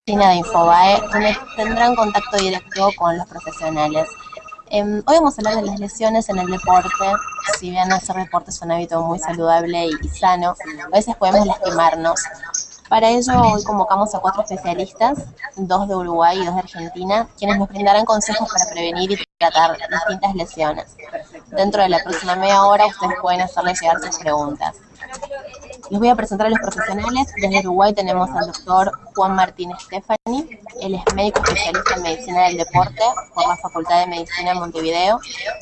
oficina de Infobae, donde tendrán contacto directo con los profesionales. Hoy vamos a hablar de las lesiones en el deporte. Si bien hacer deporte es un hábito muy saludable y sano, a veces podemos lastimarnos. Para ello, hoy convocamos a 4 especialistas, 2 de Uruguay y 2 de Argentina, quienes nos brindarán consejos para prevenir y tratar distintas lesiones. Dentro de la próxima media hora, ustedes pueden hacerles llegar sus preguntas. Les voy a presentar a los profesionales. Desde Uruguay tenemos al doctor Juan Martín Stefani. Él es médico especialista en medicina del deporte por la Facultad de Medicina de Montevideo.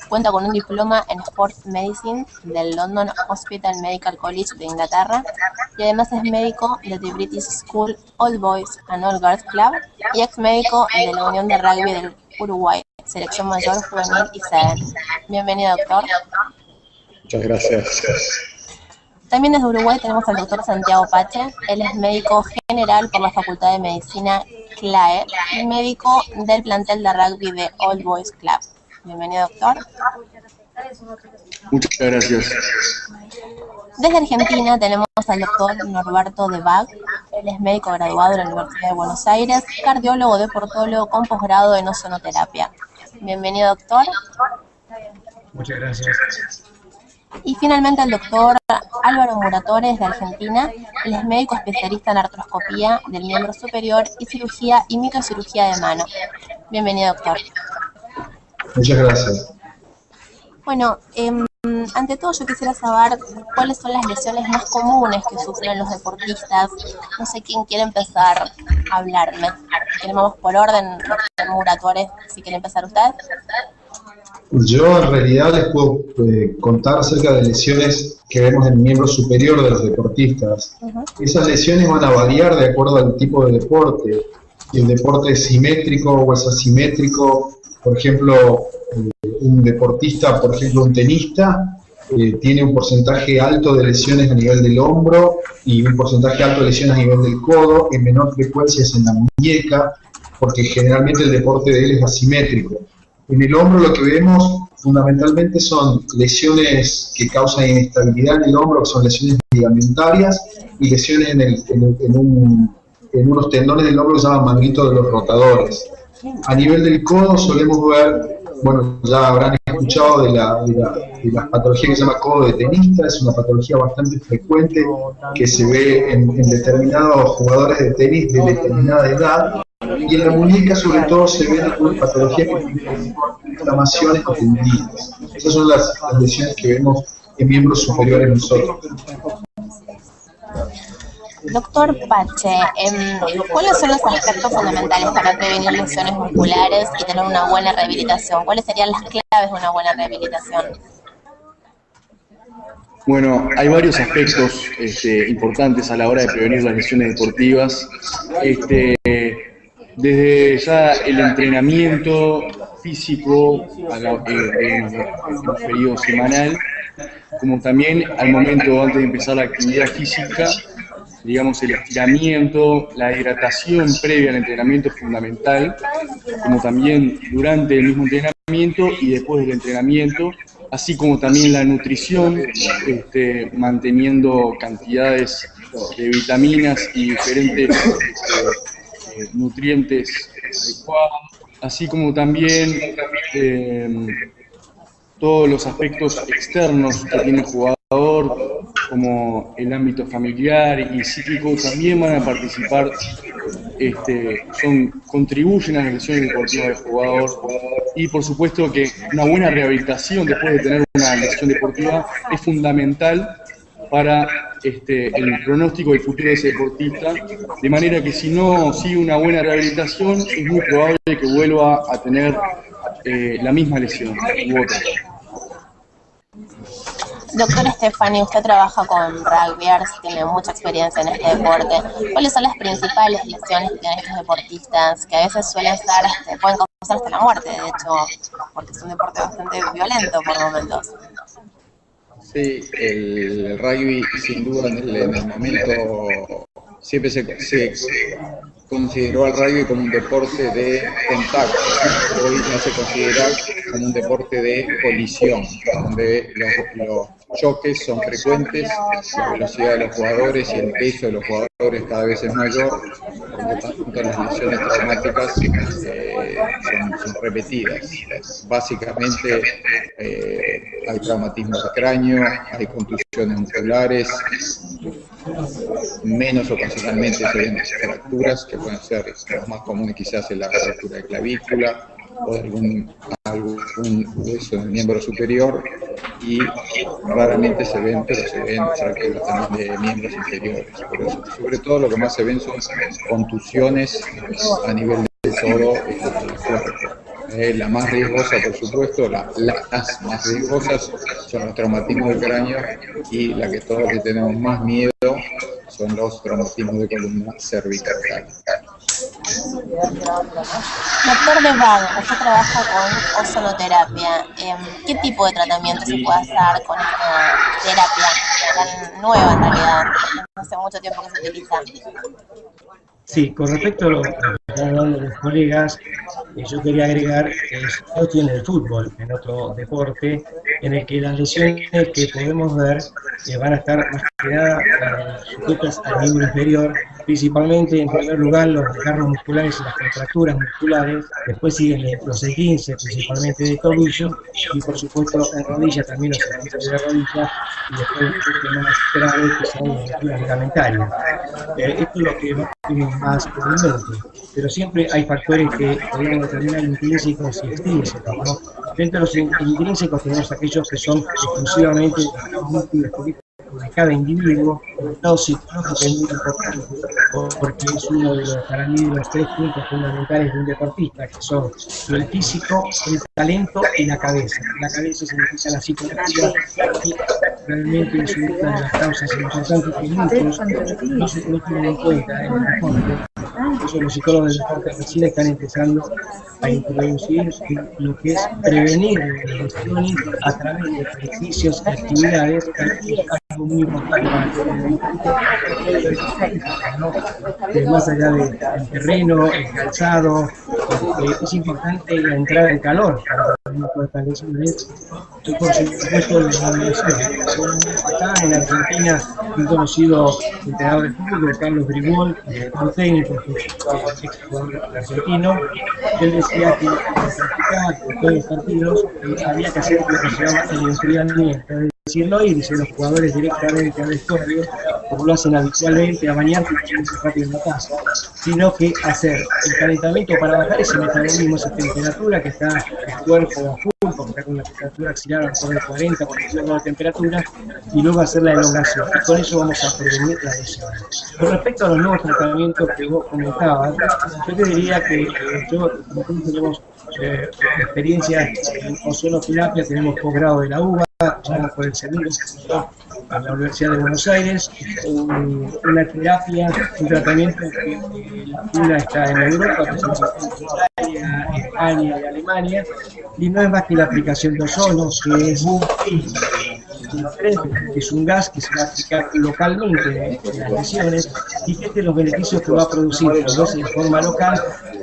Cuenta con un diploma en Sports Medicine del London Hospital Medical College de Inglaterra y además es médico de The British School All Boys and All Girls Club y ex médico de la Unión de Rugby del Uruguay, Selección Mayor, Juvenil y SEDEN. Bienvenido, doctor. Muchas gracias. También desde Uruguay tenemos al doctor Santiago Pache. Él es médico general por la Facultad de Medicina CLAE y médico del plantel de rugby de All Boys Club. Bienvenido, doctor. Muchas gracias. Desde Argentina tenemos al doctor Norberto De Bag. Él es médico graduado de la Universidad de Buenos Aires, cardiólogo deportólogo con posgrado en ozonoterapia. Bienvenido, doctor. Muchas gracias. Y finalmente el doctor Álvaro Muratores de Argentina. Él es médico especialista en artroscopía del miembro superior y cirugía y microcirugía de mano. Bienvenido, doctor. Muchas gracias. Bueno, ante todo yo quisiera saber cuáles son las lesiones más comunes que sufren los deportistas. No sé quién quiere empezar a hablarme. Vamos por orden, doctor Muratores, si quiere empezar usted. Yo en realidad les puedo contar acerca de lesiones que vemos en el miembro superior de los deportistas. Esas lesiones van a variar de acuerdo al tipo de deporte. Si el deporte es simétrico o es asimétrico, por ejemplo, un deportista, por ejemplo un tenista, tiene un porcentaje alto de lesiones a nivel del hombro y un porcentaje alto de lesiones a nivel del codo, en menor frecuencia es en la muñeca, porque generalmente el deporte de él es asimétrico. En el hombro lo que vemos fundamentalmente son lesiones que causan inestabilidad en el hombro, que son lesiones ligamentarias, y lesiones en unos tendones del hombro que se llaman manguitos de los rotadores. A nivel del codo solemos ver, bueno, ya habrán escuchado de la patología que se llama codo de tenista. Es una patología bastante frecuente que se ve en determinados jugadores de tenis de determinada edad. Y en la muñeca sobre todo se ven algunas patologías que tienen inflamaciones o tendinitis. Esas son las lesiones que vemos en miembros superiores nosotros. Doctor Pache, ¿cuáles son los aspectos fundamentales para prevenir lesiones musculares y tener una buena rehabilitación? ¿Cuáles serían las claves de una buena rehabilitación? Bueno, hay varios aspectos importantes a la hora de prevenir las lesiones deportivas. Desde ya el entrenamiento físico en el periodo semanal, como también al momento antes de empezar la actividad física, digamos el estiramiento, la hidratación previa al entrenamiento es fundamental, como también durante el mismo entrenamiento y después del entrenamiento, así como también la nutrición, manteniendo cantidades de vitaminas y diferentes nutrientes adecuados, así como también todos los aspectos externos que tiene el jugador, como el ámbito familiar y psíquico, también van a participar, contribuyen a las lesiones deportivas del jugador. Y por supuesto que una buena rehabilitación después de tener una lesión deportiva es fundamental para el pronóstico del futuro de ese deportista, de manera que si no sigue una buena rehabilitación es muy probable que vuelva a tener la misma lesión u otra. Doctor Stefani, usted trabaja con rugbyers, tiene mucha experiencia en este deporte. ¿Cuáles son las principales lesiones que tienen estos deportistas, que a veces suelen ser, pueden causar hasta la muerte, de hecho, porque es un deporte bastante violento por momentos? Sí, el rugby sin duda en el momento siempre se consideró al rugby como un deporte de contacto. Hoy no se considera como un deporte de colisión, donde choques son frecuentes, la velocidad de los jugadores y el peso de los jugadores cada vez es mayor, por lo tanto las lesiones traumáticas son repetidas. Básicamente hay traumatismo de cráneo, hay contusiones musculares, menos ocasionalmente se ven fracturas, que pueden ser las más comunes quizás en la fractura de clavícula o algún hueso en el miembro superior, y raramente se ven, pero se ven fracturas también de miembros inferiores. Por eso, sobre todo lo que más se ven son contusiones a nivel de todo el cuerpo. La más riesgosa, por supuesto, las más riesgosas son los traumatismos del cráneo, y la que todos le tenemos más miedo son los traumatismos de columna cervical. Doctor Desvag, usted trabaja con ozonoterapia. ¿Qué tipo de tratamiento se puede hacer con esta terapia tan nueva en realidad? No hace mucho tiempo que se utiliza. Sí, con respecto a lo que están hablando los colegas, yo quería agregar que ellos tienen el fútbol en otro deporte en el que las lesiones que podemos ver van a estar más que nada sujetas al miembro inferior, principalmente en primer lugar los desgarros musculares y las contracturas musculares, después siguen los esguinces principalmente de tobillo, y por supuesto en rodilla también los esguinces de rodilla, y después el más grave que son las fracturas ligamentarias. Esto es lo que tienen más comúnmente, pero siempre hay factores que podemos determinar intrínsecos y extrínsecos, ¿no? Dentro de los intrínsecos tenemos aquellos que son exclusivamente de cada individuo. El estado psicológico es muy importante porque es uno de los, para mí, de los 3 puntos fundamentales de un deportista, que son el físico, el talento y la cabeza. La cabeza significa la psicología, y realmente es una de las causas importantes que muchos no tienen en cuenta en el deporte. Por eso los psicólogos del deporte recién están empezando a introducir lo que es prevenir lesiones a través de ejercicios y actividades, algo muy importante para más allá del terreno, el calzado. Es importante la entrada en calor para todas estas lesiones, y por supuesto la inmunización. Acá en Argentina, un conocido entrenador de fútbol, Carlos Gribol, un técnico argentino, él decía que para practicar todos los partidos había que hacer lo que se llama el enfriamiento, es decir, no irse los jugadores directamente al vestuario, como lo hacen habitualmente, a bañarse y irse rápido en la casa, sino que hacer el calentamiento para bajar ese metabolismo, esa temperatura que está el cuerpo a full, porque está con una temperatura axilar a sobre 40 por encima de la temperatura, y luego hacer la elongación, y con eso vamos a prevenir la lesión. Con respecto a los nuevos tratamientos que vos comentabas, yo te diría que nosotros tenemos experiencia en ozonoterapia, tenemos posgrado de la UBA, vamos por el segundo curso en la Universidad de Buenos Aires, una terapia, un tratamiento que la cura está en Europa, que es en Italia, España y Alemania, y no es más que la aplicación de ozono, que es un gas que se va a aplicar localmente en las lesiones, y fíjate los beneficios que va a producir cuando es en forma local.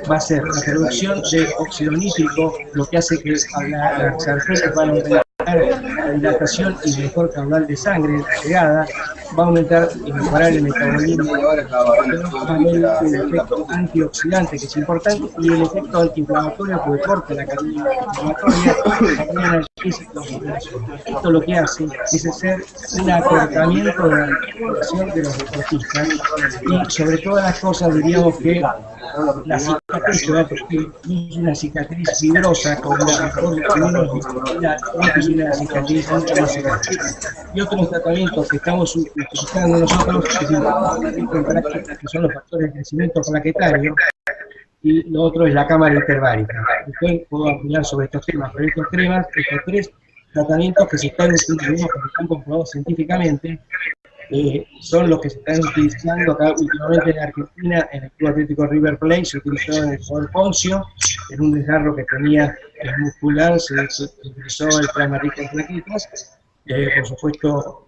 Va a ser la producción de óxido nítrico, lo que hace que las arterias van a aumentar la dilatación y el mejor caudal de sangre, la llegada, va a aumentar y mejorar el metabolismo, el efecto antioxidante, que es importante, y el efecto antiinflamatorio, porque corta la cadena inflamatoria, la cadena analgésica. Esto lo que hace es hacer un acortamiento de la inflamación de los deportistas, y sobre todas las cosas diríamos que la cicatriz que va a producir es una cicatriz fibrosa con una mejor visibilidad, es una cicatriz mucho más elástica. Y otros tratamiamientos que estamos utilizando nosotros es en práctica, que son los factores de crecimiento plaquetario, y lo otro es la cámara hiperbárica. Después puedo hablar sobre estos temas, pero estos 3 tratamientos que se están utilizando, porque están comprobados científicamente, son los que se están utilizando acá últimamente en Argentina. En el Club Atlético River Plate se utilizó en el jugador Poncio, en un desgarro que tenía muscular, se utilizó el plasmatismo en plaquetas. Por supuesto,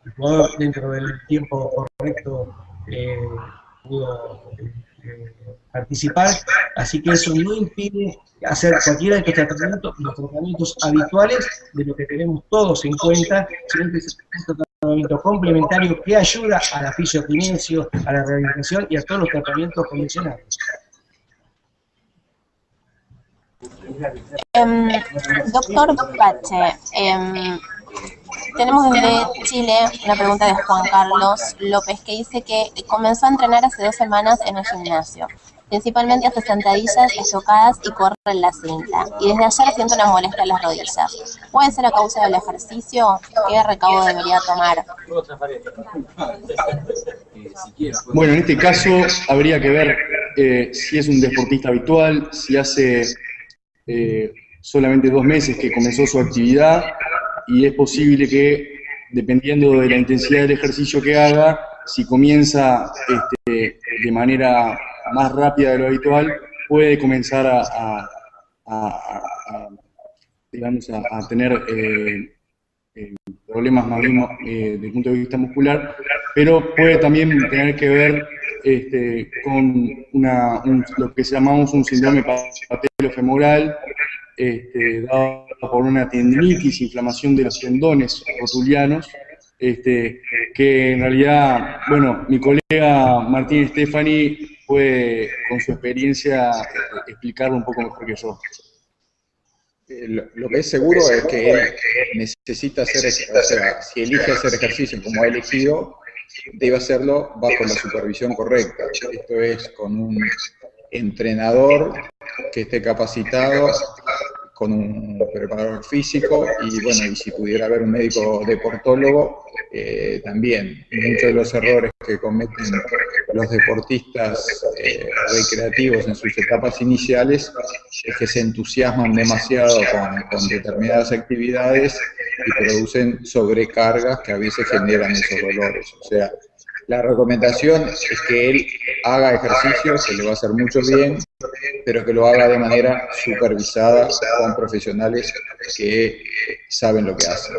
el jugador dentro del tiempo correcto pudo participar, así que eso no impide hacer cualquiera de estos tratamientos, los tratamientos habituales de lo que tenemos todos en cuenta, sino que es un tratamiento complementario que ayuda a la fisiokinesio, a la rehabilitación y a todos los tratamientos convencionales. Doctor Pache, tenemos desde Chile una pregunta de Juan Carlos López que dice que comenzó a entrenar hace 2 semanas en el gimnasio. Principalmente hace sentadillas, estocadas y corre en la cinta. Y desde ayer siento una molestia en las rodillas. ¿Puede ser a causa del ejercicio? ¿Qué recaudo debería tomar? Bueno, en este caso habría que ver si es un deportista habitual, si hace solamente 2 meses que comenzó su actividad, y es posible que, dependiendo de la intensidad del ejercicio que haga, si comienza de manera más rápida de lo habitual, puede comenzar digamos, a tener problemas más bien desde el punto de vista muscular, pero puede también tener que ver con lo que llamamos un síndrome patelofemoral, dado por una tendinitis, inflamación de los tendones rotulianos, que en realidad, bueno, mi colega Martín Stefani puede, con su experiencia, explicarlo un poco mejor que yo. Lo que es seguro es que él necesita hacer, o sea, si elige hacer ejercicio como ha elegido, debe hacerlo bajo la supervisión correcta. Esto es con un entrenador que esté capacitado, con un preparador físico y bueno, y si pudiera haber un médico deportólogo, también. Muchos de los errores que cometen los deportistas recreativos en sus etapas iniciales es que se entusiasman demasiado con determinadas actividades y producen sobrecargas que a veces generan esos dolores. O sea, la recomendación es que él haga ejercicio, que le va a hacer mucho bien, pero que lo haga de manera supervisada con profesionales que saben lo que hacen.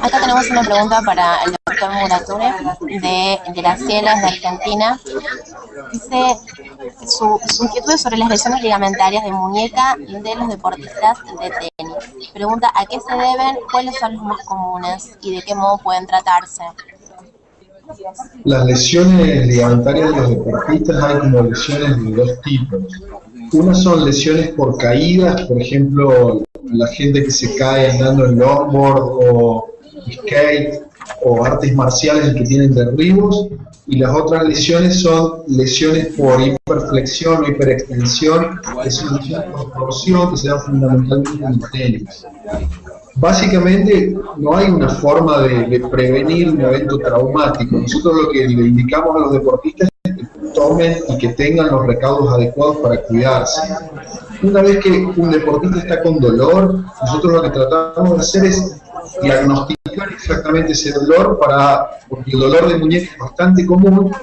Acá tenemos una pregunta para el doctor Murature de las Cielas de Argentina. Dice su inquietud sobre las lesiones ligamentarias de muñeca de los deportistas de tenis. Pregunta a qué se deben, cuáles son los más comunes y de qué modo pueden tratarse. Las lesiones ligamentarias de los deportistas hay como lesiones de 2 tipos. Una son lesiones por caídas, por ejemplo, la gente que se cae andando en longboard o skate o artes marciales en que tienen derribos, y las otras lesiones son lesiones por hiperflexión o hiperextensión, que son lesiones por torsión que se dan fundamentalmente en el tenis. Básicamente no hay una forma de prevenir un evento traumático. Nosotros lo que le indicamos a los deportistas es que tomen y que tengan los recaudos adecuados para cuidarse. Una vez que un deportista está con dolor, nosotros lo que tratamos de hacer es diagnosticar exactamente ese dolor, porque el dolor de muñeca es bastante común.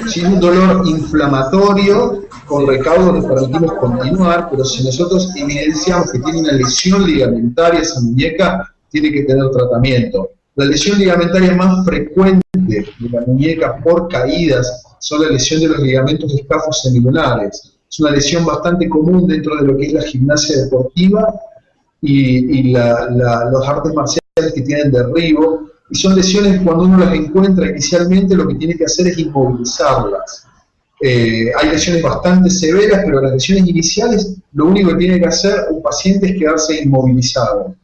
Si es un dolor inflamatorio, con recaudo nos permitimos continuar, pero si nosotros evidenciamos que tiene una lesión ligamentaria esa muñeca, tiene que tener tratamiento. La lesión ligamentaria más frecuente de la muñeca por caídas son la lesión de los ligamentos escafosemilulares. Es una lesión bastante común dentro de lo que es la gimnasia deportiva y los artes marciales que tienen derribo, y son lesiones que cuando uno las encuentra inicialmente lo que tiene que hacer es inmovilizarlas. Hay lesiones bastante severas, pero las lesiones iniciales lo único que tiene que hacer un paciente es quedarse inmovilizado.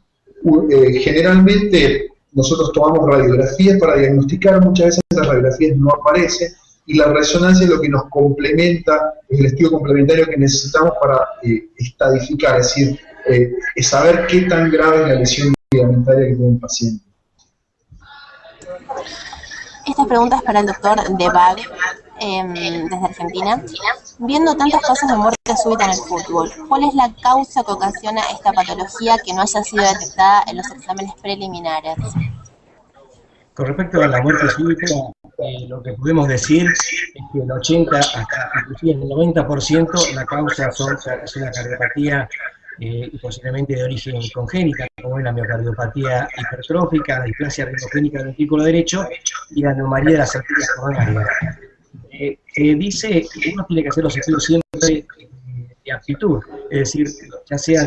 Generalmente nosotros tomamos radiografías para diagnosticar, muchas veces las radiografías no aparecen, y la resonancia es lo que nos complementa, es el estudio complementario que necesitamos para estadificar, es decir, saber qué tan grave es la lesión ligamentaria que tiene el paciente. Esta pregunta es para el doctor Debag, desde Argentina. Viendo tantos casos de muerte súbita en el fútbol, ¿cuál es la causa que ocasiona esta patología que no haya sido detectada en los exámenes preliminares? Con respecto a la muerte súbita, lo que podemos decir es que el 80 hasta inclusive el 90% la causa es una cardiopatía y posiblemente de origen congénita, como es la miocardiopatía hipertrófica, la displasia ritmogénica del ventrículo derecho y la anomalía de las arterias coronarias. dice que uno tiene que hacer los estudios siempre de aptitud, es decir, ya sean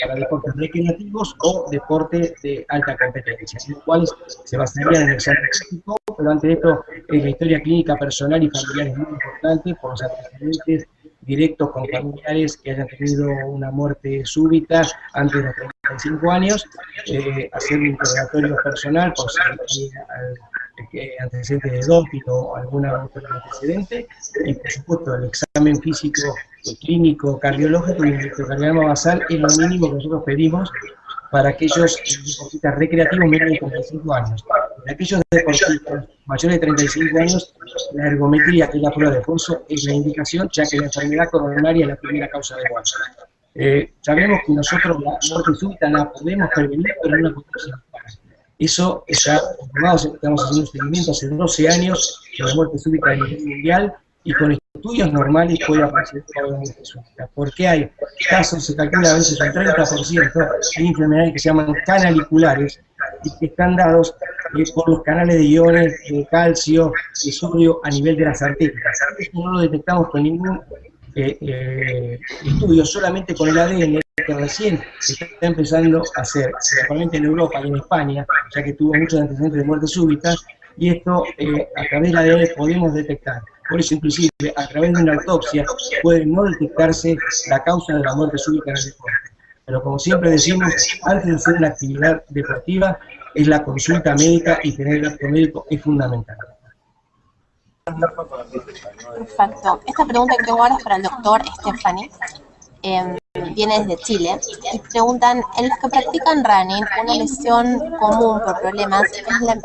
para deportes recreativos o deporte de alta competencia, los cuales se basarían en el examen físico, pero ante esto la historia clínica personal y familiar es muy importante por los antecedentes directos con familiares que hayan tenido una muerte súbita antes de los 35 años, hacer un interrogatorio personal por si antecedentes de doping o alguna otro antecedente, y por supuesto el examen físico, clínico, cardiológico y el electrocardiograma basal es lo mínimo que nosotros pedimos para aquellos deportistas recreativos menores de 35 años. Para aquellos deportistas mayores de 35 años, la ergometría, que es la prueba de esfuerzo, es la indicación, ya que la enfermedad coronaria es la primera causa de muerte. Sabemos que nosotros la muerte súbita la podemos prevenir, pero no la podemos evitar. Eso está comprobado, estamos haciendo un seguimiento hace 12 años de la muerte súbita a nivel mundial, y con estudios normales puede aparecer la muerte súbita. Porque hay casos, se calcula a veces un 30% de enfermedades que se llaman canaliculares y que están dados por los canales de iones, de calcio, de sodio a nivel de las arterias. Esto no lo detectamos con ningún estudio, solamente con el ADN, que recién se está empezando a hacer, principalmente en Europa y en España, ya que tuvo muchos antecedentes de muerte súbita, y esto a través del ADN podemos detectar. Por eso, inclusive, a través de una autopsia puede no detectarse la causa de la muerte súbita en el deporte. Pero como siempre decimos, antes de hacer una actividad deportiva, es la consulta médica, y tener el acto médico es fundamental. Perfecto. Esta pregunta que tengo ahora es para el doctor Stephanie. Viene desde Chile, y preguntan: en los que practican running, una lesión común por problemas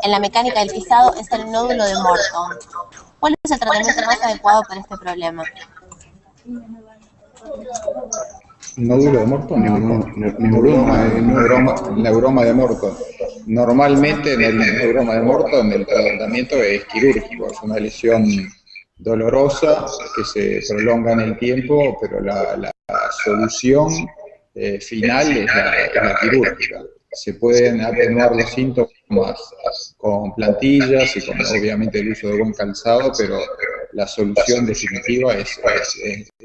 en la mecánica del pisado es el nódulo de Morton. ¿Cuál es el tratamiento más adecuado para este problema? ¿Nódulo de Morton? Neuroma de Morton. Normalmente en el neuroma de Morton el tratamiento es quirúrgico, es una lesión dolorosa que se prolonga en el tiempo, pero la solución final es la quirúrgica. Se pueden atenuar los síntomas con plantillas y con obviamente el uso de buen calzado, pero la solución definitiva es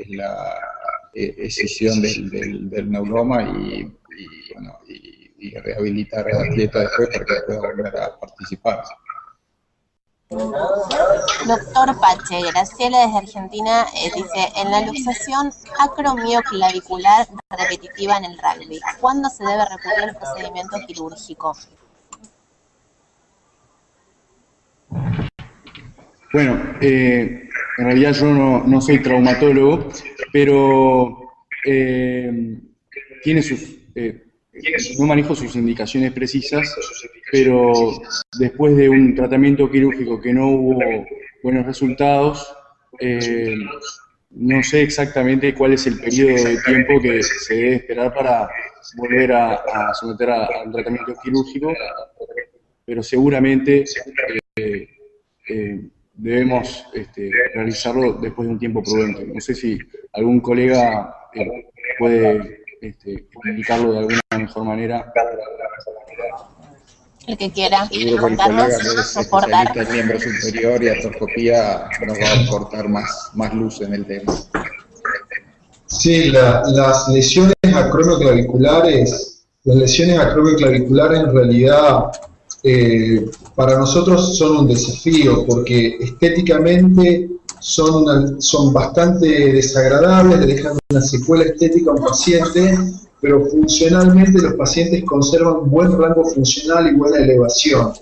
la escisión del neuroma y rehabilitar al atleta después para que pueda volver a participar. Doctor Pache, Graciela desde Argentina dice: en la luxación acromioclavicular repetitiva en el rugby, ¿cuándo se debe recurrir al procedimiento quirúrgico? Bueno, en realidad yo no soy traumatólogo, pero tiene sus... no manejo sus indicaciones precisas, pero después de un tratamiento quirúrgico que no hubo buenos resultados, no sé exactamente cuál es el periodo de tiempo que se debe esperar para volver a someter al tratamiento quirúrgico, pero seguramente debemos realizarlo después de un tiempo prudente. No sé si algún colega puede indicarlo de alguna mejor manera. El que quiera contarnos, aportar. El miembro superior y artroscopía nos va a aportar más luz en el tema. Sí, las lesiones acromioclaviculares, en realidad para nosotros son un desafío, porque estéticamente son bastante desagradables, le dejan una secuela estética a un paciente, pero funcionalmente los pacientes conservan buen rango funcional y buena elevación.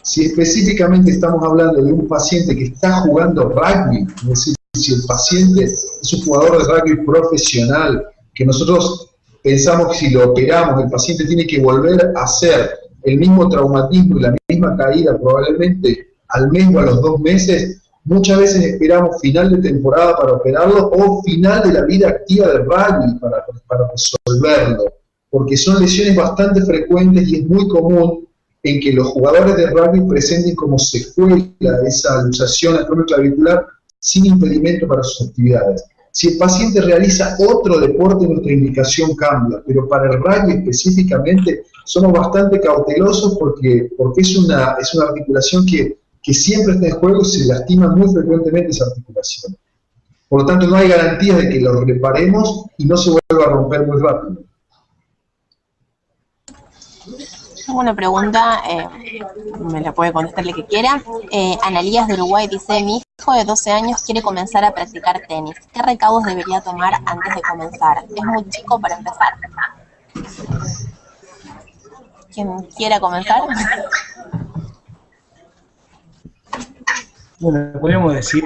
Si específicamente estamos hablando de un paciente que está jugando rugby, es decir, si el paciente es un jugador de rugby profesional, que nosotros pensamos que si lo operamos el paciente tiene que volver a hacer el mismo traumatismo y la misma caída probablemente al mes o a los 2 meses, muchas veces esperamos final de temporada para operarlo o final de la vida activa del rugby para resolverlo, porque son lesiones bastante frecuentes y es muy común en que los jugadores de rugby presenten como secuela esa luxación acromioclavicular sin impedimento para sus actividades. Si el paciente realiza otro deporte, nuestra indicación cambia, pero para el rugby específicamente somos bastante cautelosos porque es una articulación que que siempre está en juego y se lastima muy frecuentemente esa articulación. Por lo tanto, no hay garantía de que lo reparemos y no se vuelva a romper muy rápido. Tengo una pregunta, me la puede contestar el que quiera. Analías de Uruguay dice: mi hijo de 12 años quiere comenzar a practicar tenis. ¿Qué recaudos debería tomar antes de comenzar? Es muy chico para empezar. ¿Quién quiera comenzar? Bueno, podríamos decir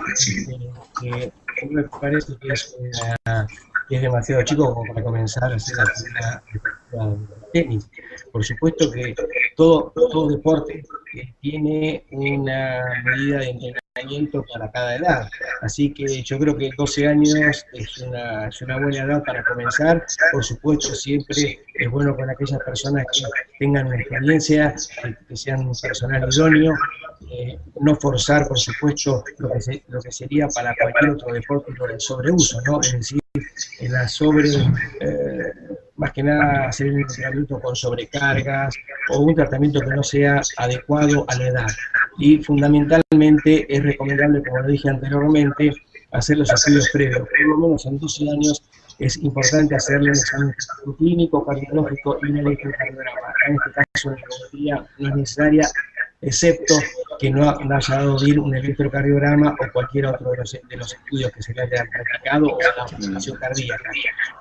que me parece que es demasiado chico como para comenzar a hacer la actividad de tenis. Por supuesto que todo deporte tiene una medida de entrenamiento para cada edad, así que yo creo que 12 años es una buena edad para comenzar. Por supuesto, siempre es bueno con aquellas personas que tengan una experiencia, que sean un personal idóneo, no forzar, por supuesto, lo que sería para cualquier otro deporte por el sobreuso, ¿no? Es decir, más que nada hacer un entrenamiento con sobrecargas o un tratamiento que no sea adecuado a la edad. Y fundamentalmente es recomendable, como lo dije anteriormente, hacer los estudios previos. Por lo menos en 12 años es importante hacerle un examen clínico, cardiológico y un electrocardiograma. En este caso, la ecografía no es necesaria, excepto que no haya dado bien un electrocardiograma o cualquier otro de los estudios que se le hayan practicado o la observación cardíaca.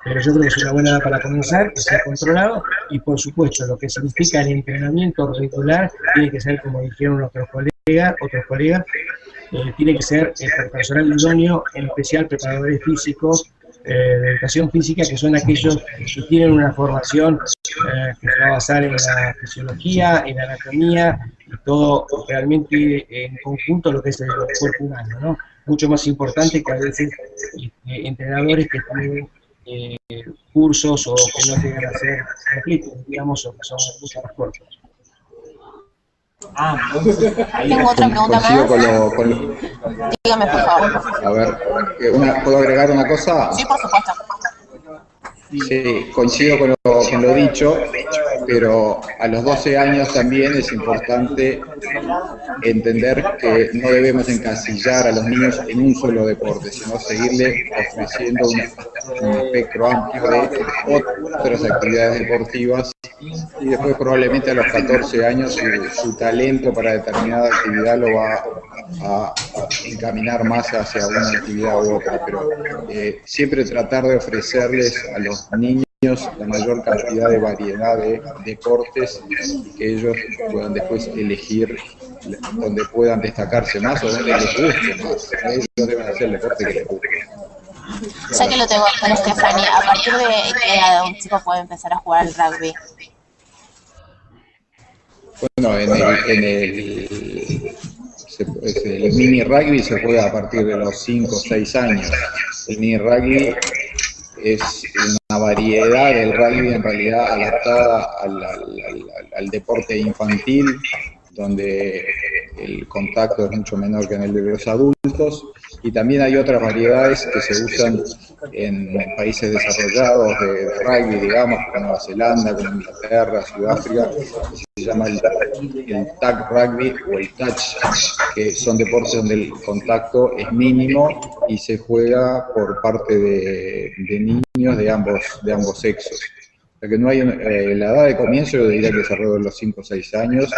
Pero yo creo que es una buena edad para comenzar, que sea controlado, y por supuesto lo que significa el entrenamiento regular tiene que ser, como dijeron otros colegas, tiene que ser el personal idóneo, en especial preparadores físicos, de educación física, que son aquellos que tienen una formación que se va a basar en la fisiología, en la anatomía y todo realmente en conjunto lo que es el cuerpo humano, ¿no? Mucho más importante que a veces entrenadores que tienen cursos o que no llegan a ser completos, digamos, o que son mucho más cortos. Tengo otra pregunta más. Dígame, por favor. A ver, ¿puedo agregar una cosa? Sí, por supuesto. Sí, coincido con lo dicho, pero a los 12 años también es importante entender que no debemos encasillar a los niños en un solo deporte, sino seguirle ofreciendo un espectro amplio de otras actividades deportivas, y después probablemente a los 14 años su talento para determinada actividad lo va a encaminar más hacia una actividad u otra, pero siempre tratar de ofrecerles a los niños la mayor cantidad de variedad de deportes, y que ellos puedan después elegir donde puedan destacarse más o donde les guste más. Ellos deben hacer el deporte que les guste. Ya que lo tengo con Stephanie, ¿a partir de qué edad un chico puede empezar a jugar al rugby? Bueno, el mini rugby se juega a partir de los 5 o 6 años. El mini rugby es una variedad del rugby en realidad adaptada al deporte infantil, donde el contacto es mucho menor que en el de los adultos, y también hay otras variedades que se usan en países desarrollados de rugby, digamos, como Nueva Zelanda, como Inglaterra, Sudáfrica, que se llama el tag rugby o el touch, que son deportes donde el contacto es mínimo y se juega por parte de niños de ambos sexos. O sea que no hay la edad de comienzo, yo diría que es alrededor de los 5 o 6 años,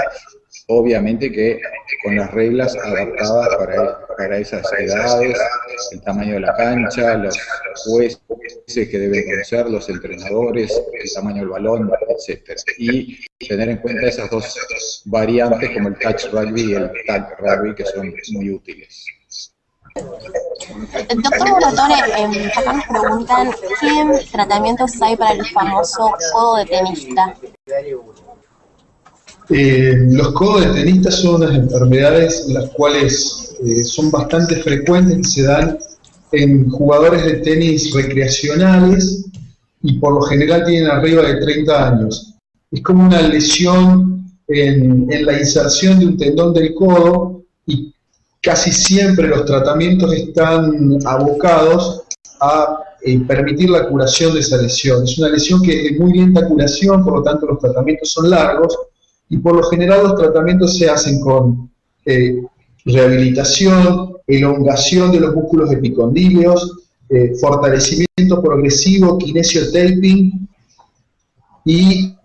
obviamente que con las reglas adaptadas para esas edades, el tamaño de la cancha, los jueces que deben conocer, los entrenadores, el tamaño del balón, etc. Y tener en cuenta esas dos variantes como el touch rugby y el tag rugby, que son muy útiles. Doctor Muratore, acá nos preguntan ¿qué tratamientos hay para el famoso codo de tenista? Los codos de tenista son unas enfermedades las cuales son bastante frecuentes y se dan en jugadores de tenis recreacionales y por lo general tienen arriba de 30 años. Es como una lesión en la inserción de un tendón del codo y casi siempre los tratamientos están abocados a permitir la curación de esa lesión. Es una lesión que es muy lenta curación, por lo tanto los tratamientos son largos, y por lo general los tratamientos se hacen con rehabilitación, elongación de los músculos epicondíleos, fortalecimiento progresivo, kinesiotaping, y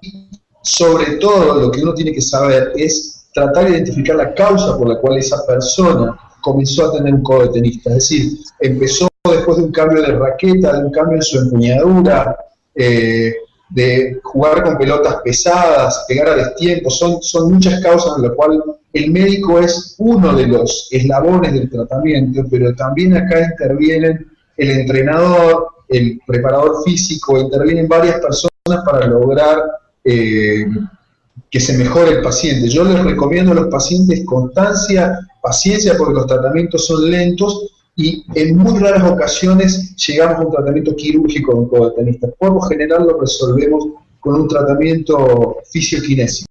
sobre todo lo que uno tiene que saber es tratar de identificar la causa por la cual esa persona comenzó a tener un codo de tenista. Es decir, empezó después de un cambio de raqueta, de un cambio en su empuñadura, de jugar con pelotas pesadas, pegar a destiempo. Son muchas causas en las cuales el médico es uno de los eslabones del tratamiento, pero también acá intervienen el entrenador, el preparador físico, intervienen varias personas para lograr que se mejore el paciente. Yo les recomiendo a los pacientes constancia, paciencia, porque los tratamientos son lentos y en muy raras ocasiones llegamos a un tratamiento quirúrgico de un codo de tenista. Por lo general lo resolvemos con un tratamiento fisioquinésico.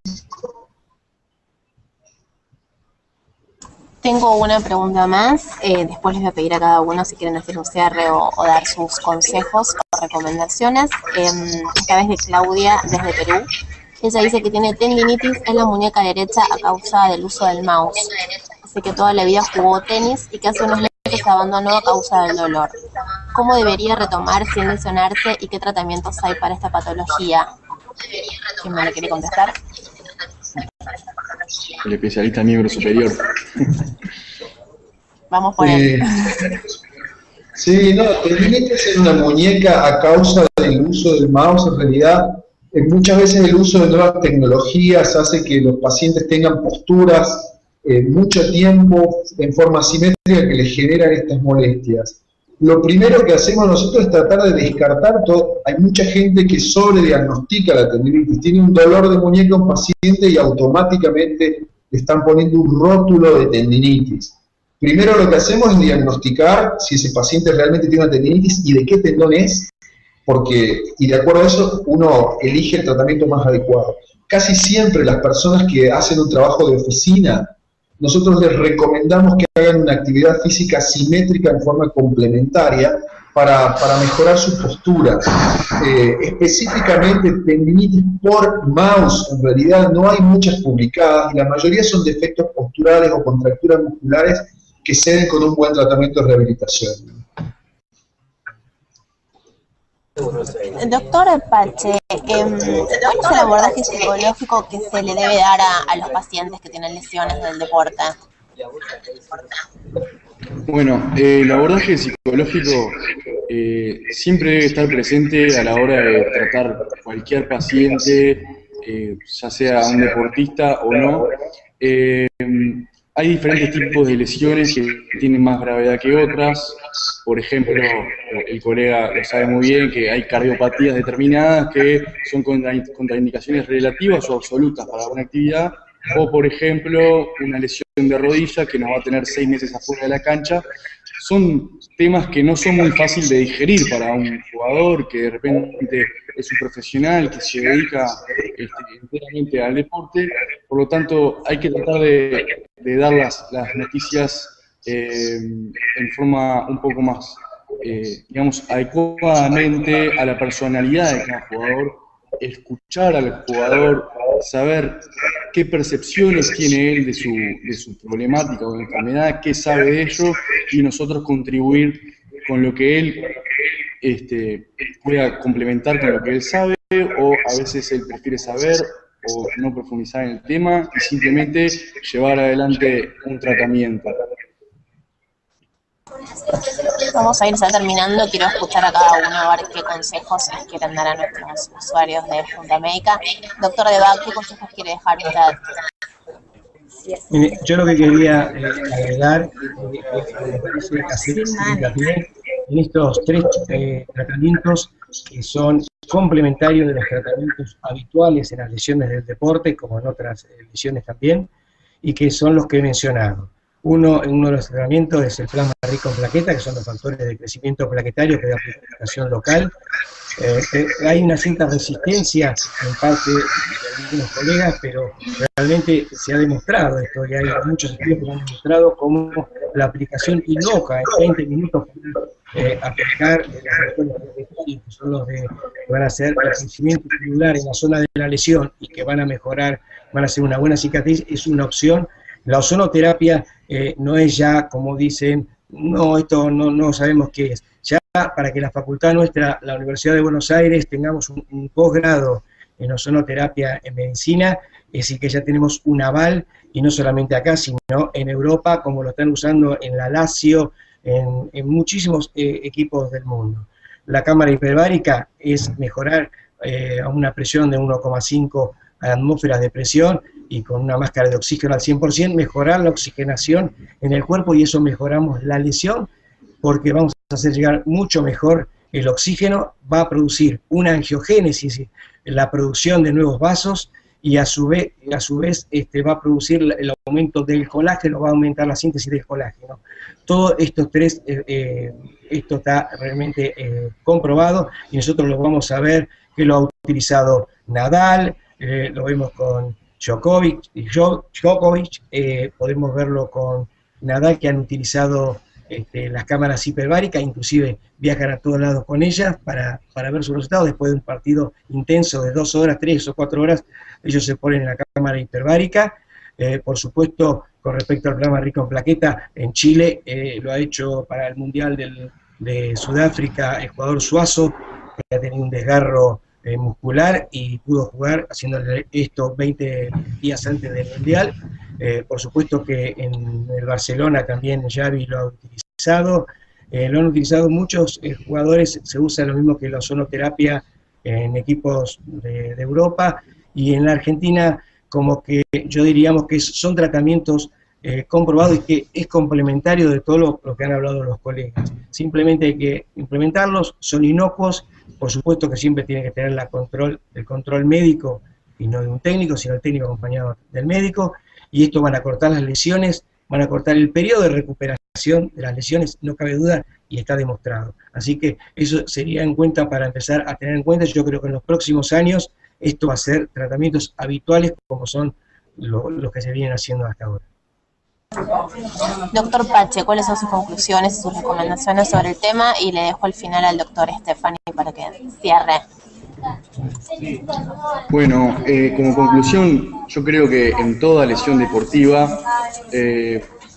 Tengo una pregunta más, después les voy a pedir a cada uno si quieren hacer un cierre o dar sus consejos o recomendaciones. Esta vez de Claudia, desde Perú. Ella dice que tiene tendinitis en la muñeca derecha a causa del uso del mouse. Dice que toda la vida jugó tenis y que hace unos meses se abandonó a causa del dolor. ¿Cómo debería retomar sin lesionarse y qué tratamientos hay para esta patología? ¿Quién me lo quiere contestar? El especialista miembro superior. Vamos por él. Sí, no, tendinitis en una muñeca a causa del uso del mouse, en realidad, muchas veces el uso de nuevas tecnologías hace que los pacientes tengan posturas mucho tiempo en forma asimétrica que les generan estas molestias. Lo primero que hacemos nosotros es tratar de descartar todo. Hay mucha gente que sobrediagnostica la tendinitis, tiene un dolor de muñeca a un paciente y automáticamente le están poniendo un rótulo de tendinitis. Primero lo que hacemos es diagnosticar si ese paciente realmente tiene una tendinitis y de qué tendón es, y de acuerdo a eso uno elige el tratamiento más adecuado. Casi siempre las personas que hacen un trabajo de oficina, nosotros les recomendamos que hagan una actividad física simétrica en forma complementaria para mejorar su postura. Específicamente tendinitis por mouse, en realidad no hay muchas publicadas y la mayoría son defectos posturales o contracturas musculares que ceden con un buen tratamiento de rehabilitación. Doctor Pache, ¿cuál es el abordaje psicológico que se le debe dar a los pacientes que tienen lesiones del deporte? Bueno, el abordaje psicológico siempre debe estar presente a la hora de tratar cualquier paciente, ya sea un deportista o no. Hay diferentes tipos de lesiones que tienen más gravedad que otras. Por ejemplo, el colega lo sabe muy bien que hay cardiopatías determinadas que son contraindicaciones relativas o absolutas para una actividad. O, por ejemplo, una lesión de rodilla que nos va a tener 6 meses afuera de la cancha. Son temas que no son muy fáciles de digerir para un jugador que de repente es un profesional que se dedica enteramente al deporte. Por lo tanto, hay que tratar de dar las noticias en forma un poco más, digamos, adecuadamente a la personalidad de cada jugador, escuchar al jugador, saber qué percepciones tiene él de su problemática o de enfermedad, qué sabe de ello, y nosotros contribuir con lo que él pueda complementar con lo que él sabe, o a veces él prefiere saber o no profundizar en el tema y simplemente llevar adelante un tratamiento. Vamos a ir ya terminando, quiero escuchar a cada uno a ver qué consejos les quieren dar a nuestros usuarios de Junta Médica. Doctor Debac, ¿qué consejos quiere dejar usted? Mire, yo lo que quería agregar, me parece hacer hincapié en estos 3 tratamientos que son complementarios de los tratamientos habituales en las lesiones del deporte, como en otras lesiones también, y que son los que he mencionado. Uno de los tratamientos es el plasma rico en plaqueta, que son los factores de crecimiento plaquetario que da aplicación local. Hay una cierta resistencia en parte de algunos colegas, pero realmente se ha demostrado esto, y hay muchos estudios que han demostrado cómo la aplicación inocua en 20 minutos aplicar los factores plaquetarios, que son los que van a hacer el crecimiento celular en la zona de la lesión y que van a mejorar, van a hacer una buena cicatriz, es una opción La ozonoterapia no es ya, como dicen, no, esto no sabemos qué es. Ya para que la facultad nuestra, la Universidad de Buenos Aires, tengamos un posgrado en ozonoterapia en medicina, es decir, que ya tenemos un aval, y no solamente acá, sino en Europa, como lo están usando en la Lazio, en muchísimos equipos del mundo. La cámara hiperbárica es mejorar a una presión de 1,5 atmósferas de presión y con una máscara de oxígeno al 100%, mejorar la oxigenación en el cuerpo, y eso mejoramos la lesión, porque vamos a hacer llegar mucho mejor el oxígeno, va a producir una angiogénesis, la producción de nuevos vasos, y a su vez va a producir el aumento del colágeno, va a aumentar la síntesis del colágeno. Todos estos tres, esto está realmente comprobado, y nosotros lo vamos a ver, que lo ha utilizado Nadal, lo vemos con Djokovic, podemos verlo con Nadal, que han utilizado las cámaras hiperbáricas, inclusive viajan a todos lados con ellas para ver sus resultados. Después de un partido intenso de 2 horas, 3 o 4 horas, ellos se ponen en la cámara hiperbárica. Por supuesto, con respecto al programa Rico en Plaqueta, en Chile lo ha hecho para el Mundial de Sudáfrica el jugador Suazo, que ha tenido un desgarro muscular y pudo jugar haciéndole esto 20 días antes del Mundial. Por supuesto que en el Barcelona también Xavi lo ha utilizado, lo han utilizado muchos jugadores, se usa lo mismo que la ozonoterapia en equipos de Europa, y en la Argentina como que yo diríamos que son tratamientos comprobados y que es complementario de todo lo que han hablado los colegas. Simplemente hay que implementarlos, son inocuos, por supuesto que siempre tiene que tener el control médico, y no de un técnico, sino el técnico acompañado del médico, y esto van a cortar las lesiones, van a cortar el periodo de recuperación de las lesiones, no cabe duda, y está demostrado. Así que eso sería en cuenta para empezar a tener en cuenta. Yo creo que en los próximos años esto va a ser tratamientos habituales, como son los que se vienen haciendo hasta ahora. Doctor Pache, ¿cuáles son sus conclusiones y sus recomendaciones sobre el tema? Y le dejo al final al doctor Stefani para que cierre. Bueno, como conclusión, yo creo que en toda lesión deportiva,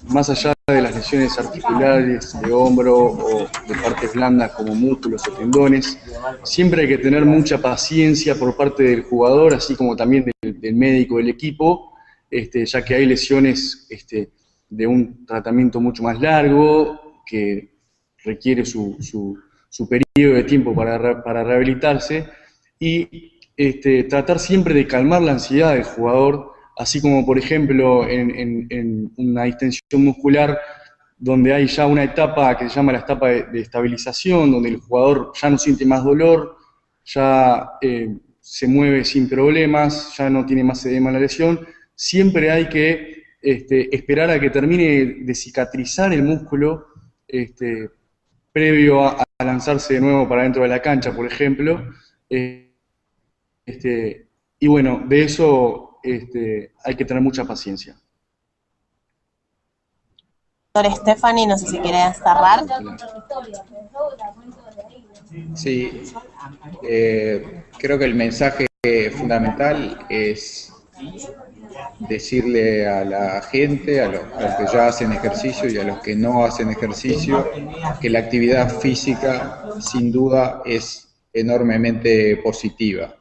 más allá de las lesiones articulares, de hombro o de partes blandas como músculos o tendones, siempre hay que tener mucha paciencia por parte del jugador, así como también del médico del equipo, ya que hay lesiones de un tratamiento mucho más largo, que requiere su periodo de tiempo para rehabilitarse, y tratar siempre de calmar la ansiedad del jugador, así como por ejemplo en una distensión muscular, donde hay ya una etapa que se llama la etapa de estabilización, donde el jugador ya no siente más dolor, ya se mueve sin problemas, ya no tiene más edema en la lesión. Siempre hay que esperar a que termine de cicatrizar el músculo previo a lanzarse de nuevo para dentro de la cancha, por ejemplo. Y bueno, de eso hay que tener mucha paciencia. Doctor Stefani, no sé si quiere cerrar. Sí, creo que el mensaje fundamental es decirle a la gente, a los que ya hacen ejercicio y a los que no hacen ejercicio, que la actividad física sin duda es enormemente positiva.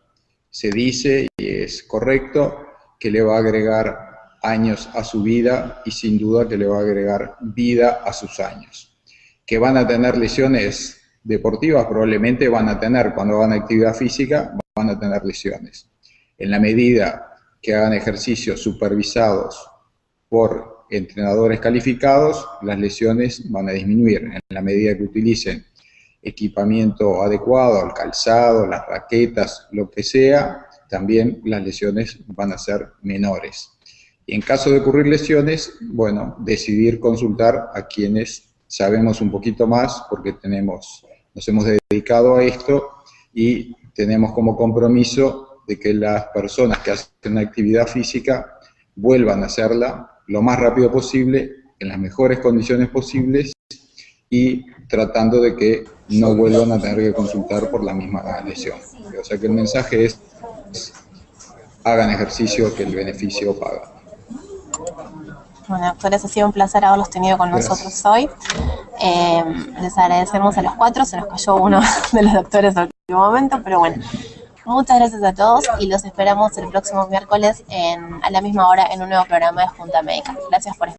Se dice, y es correcto, que le va a agregar años a su vida, y sin duda que le va a agregar vida a sus años. Que van a tener lesiones deportivas, probablemente van a tener, cuando van a actividad física, van a tener lesiones. En la medida que hagan ejercicios supervisados por entrenadores calificados, las lesiones van a disminuir. En la medida que utilicen equipamiento adecuado, el calzado, las raquetas, lo que sea, también las lesiones van a ser menores. Y en caso de ocurrir lesiones, bueno, decidir consultar a quienes sabemos un poquito más, porque nos hemos dedicado a esto y tenemos como compromiso de que las personas que hacen actividad física vuelvan a hacerla lo más rápido posible, en las mejores condiciones posibles, y tratando de que no vuelvan a tener que consultar por la misma lesión. O sea que el mensaje es: hagan ejercicio, que el beneficio paga. Bueno, doctores, ha sido un placer haberlos tenido con nosotros hoy. Les agradecemos a los 4, se nos cayó uno de los doctores al último momento, pero bueno. Muchas gracias a todos y los esperamos el próximo miércoles a la misma hora en un nuevo programa de Junta Médica. Gracias por estar.